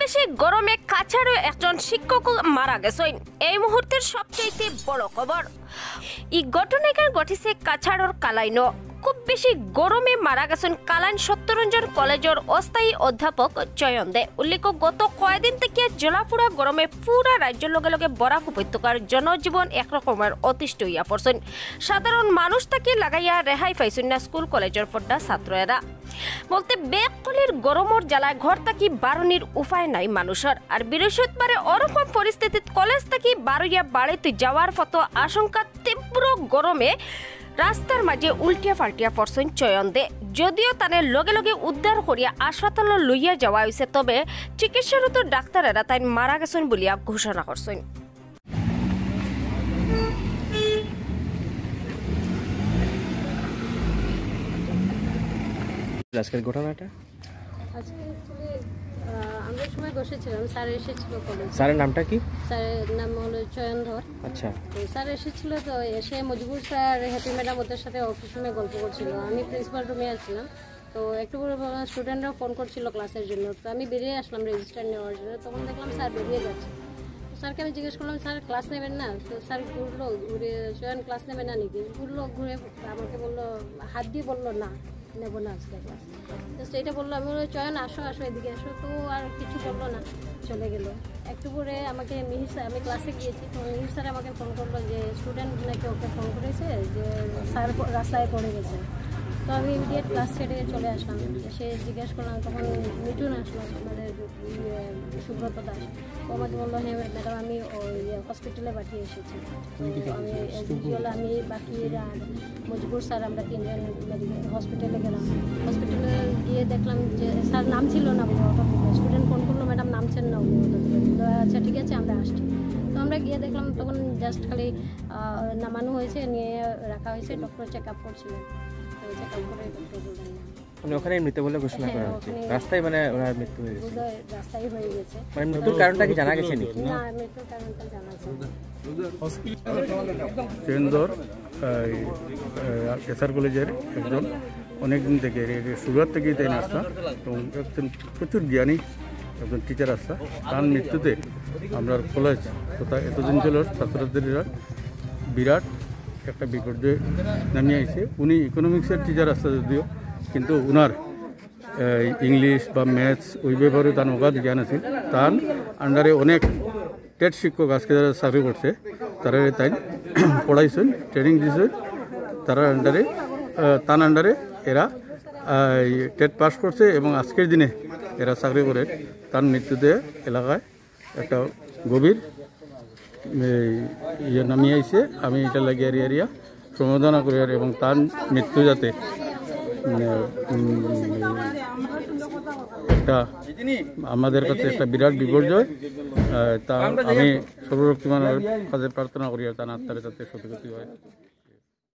বেশি গরমে কাছাড়ে একজন শিক্ষক মারা গেছেন। এই মুহূর্তের সবচেয়ে বড় খবর, এই ঘটনাটা ঘটেছে কাছাড়ের কালাইন। খুব বেশি গরমে মারা গেছেন কালাইন সত্যরঞ্জন কলেজের অস্থায়ী অধ্যাপক চয়ন দে। উল্লেখ্য, গত কয়েকদিন থেকে জলাপুরা গরমে পুরা রাজ্যের লগে লগে বরাক উপত্যকার জনজীবন একরকমের অতিষ্ঠ হইয়া পড়ছেন। সাধারণ মানুষ তাকে লাগাইয়া রেহাই পাইছেন না স্কুল কলেজের পড়া ছাত্ররা। বলতে বেকলির গরমের জ্বালায় ঘর থাকি বারণির উপায় নাই মানুষের। আর বৃহস্পতিবারে ওরকম পরিস্থিতিত কলেজ থাকি বারুইয়া বাড়িতে যাওয়ার মতো আশঙ্কা তীব্র গরমে রাস্তার মাঝে উল্টিয়া পাল্টিয়া পড়ছেন চয়ন দে। যদিও তানে লগে লগে উদ্ধার করিয়া হাসপাতালে লইয়া যাওয়া হয়েছে, তবে চিকিৎসারত ডাক্তারেরা তাই মারা গেছেন বলিয়া ঘোষণা করছেন। আজকের ঘটনাটা আজকে আমরা সময় বসেছিলাম, স্যার এসেছিল কলেজ। স্যারের নামটা কি? স্যারের নাম হলো চয়ন ধর। আচ্ছা, তো স্যার এসেছিল, তো এসে মজবুর স্যার হ্যাপি ম্যাডাম ওদের সাথে অফিস রুমে গল্প করছিল। আমি প্রিন্সিপাল রুমে আসছিলাম, তো একটু করে স্টুডেন্টরা ফোন করছিল ক্লাসের জন্য। তো আমি বেরিয়ে আসলাম রেজিস্টার নেওয়ার জন্য। তখন দেখলাম স্যার বেরিয়ে যাচ্ছে। স্যারকে আমি জিজ্ঞেস করলাম, স্যার ক্লাস নেবেন না? তো স্যার ঘুরলো, ঘুরে চয়ন ক্লাস নেবে না নাকি? ঘুরলো, ঘুরে আমাকে বললো, হাত দিয়ে বললো না নেবো না আজকে ক্লাস। জাস্ট এইটা বললো। আমি বললো, চয়ন আসো আসো এদিকে আসো। তো আর কিছু বললো না, চলে গেল। একটু করে আমাকে মিহির স্যার, আমি ক্লাসে গিয়েছি, তো মিহির স্যার আমাকে ফোন করলো যে স্টুডেন্ট নাকি ওকে ফোন করেছে যে স্যার রাস্তায় পড়ে গেছে। তো আমি ইমিডিয়েট ক্লাস ছেড়ে চলে আসলাম। সে জিজ্ঞেস করলাম, তখন মিঠুন আসলো, আমাদের সুব্রত দাস। ও আমাকে বললো, হ্যাঁ ম্যাডাম আমি ওই হসপিটালে পাঠিয়ে এসেছি। তো আমি ইউজুয়াল আমি বাকি মজবুর স্যার আমরা তিনজন হসপিটালে গেলাম। হসপিটালে গিয়ে দেখলাম যে স্যার নাম ছিল না বলে অটো থেকে। স্টুডেন্ট ফোন করলো, ম্যাডাম নামছেন না উনি অটো থেকে। তো আচ্ছা ঠিক আছে আমরা আসছি। তো আমরা গিয়ে দেখলাম তখন জাস্ট খালি নামানো হয়েছে, নিয়ে রাখা হয়েছে, ডক্টর চেক আপ করছিলেন। তো চেক আপ করে ডক্টর বললেন মানে ওখানে মৃত বলে ঘোষণা করা হয়েছে। রাস্তায় মানে ওনার মৃত্যু হয়ে গেছে। রাস্তায় হয়ে গেছে। মানে মৃত্যুর কারণটা কি জানা গেছে নাকি? না, মৃত্যুর কারণটা জানা যায়নি। চয়নধর এসআর কলেজের একজন অনেকদিন থেকে সুরাত থেকেই তাই আসতাম, এবং একজন প্রচুর জ্ঞানী একজন টিচার আসতা। তার মৃত্যুতে আমরা কলেজ তথা এতদিন ছিল ছাত্রছাত্রীরা বিরাট একটা বিপর্যয় নামিয়ে আইছে। উনি ইকোনমিক্সের টিচার আসতা যদিও, কিন্তু উনার ইংলিশ বা ম্যাথস ওই ব্যাপারে তার অগাধ জ্ঞান আছে। তার আন্ডারে অনেক টেট শিক্ষক আজকে যারা চাকরি করছে তারা তাই পড়াইছেন, ট্রেনিং দিয়েছেন। তার আন্ডারে এরা টেট পাস করছে এবং আজকের দিনে এরা চাকরি করে। তার মৃত্যুতে এলাকায় একটা গভীর ইয়ে নামিয়ে আইছে। আমি এটা লাগিয়ে এরিয়া সম্বোধনা করি এবং তার মৃত্যু যাতে একটা আমাদের কাছে একটা বিরাট বিপর্যয়। তা আমি সর্বশক্তিমানের কাছে প্রার্থনা করি আর তার আত্মারে যাতে সত্যি হয়।